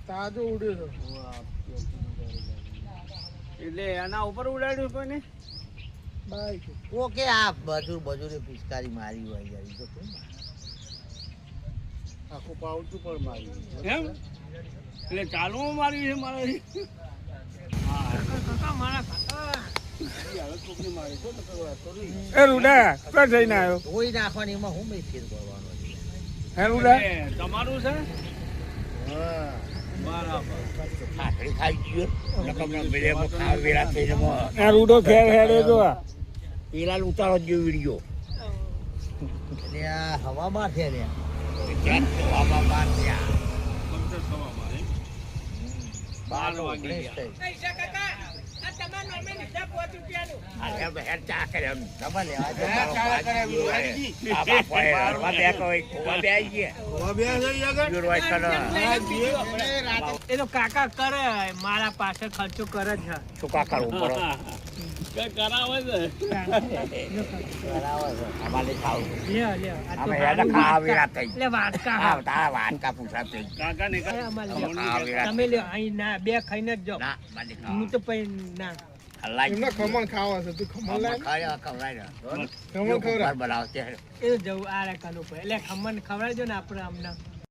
તાજો ઉડ્યો એટલે એના ઉપર ઉડાડ્યું કોઈને બાઈક ઓકે આ બજુરે પિચકારી મારી હોય યાર તો કોણ આખું પાવતું પણ માર્યું એમ એટલે ચાલુ માર્યું છે મારે કાકા મારા કાકા એ રૂડા ક્યાં જઈને આવ્યો ધોઈ નાખવાની એમાં હું મેં ફેર કરવાનો હે રૂડા તમારું છે હા બરાબર ખાખડી ખાઈ ગયો નકમના મિલેમાં ખાવ વેરા થઈને આ રૂડો ખેર હેડે જો પેલા ઉતારો જેવો વિડીયો એટલે આ હવામાં છે ને હવામાં બાર થયા 12 વાગી ગયા એ તો કાકા કરે મારા પાસે ખર્ચો કરે છે શું કાકા ઉપર કરાવે છે અમારે ખાવું અમે એને ખાવેલા થઈ એટલે વાટકા તારા વાટકા પૂછા થઈ કાકા ને ખાવેલા તમે લ્યો અહીં ના બે ખાઈને જ જાઓ ના મને હું તો પછી ના એમને ખમણ ખાવા છે તું ખમણ લાય ખાયા ખવડાય ખમણ ખવડાવ બનાવતે એ જવું આ રેખાનું એટલે ખમણ ખવડાવજો ને આપણે અમને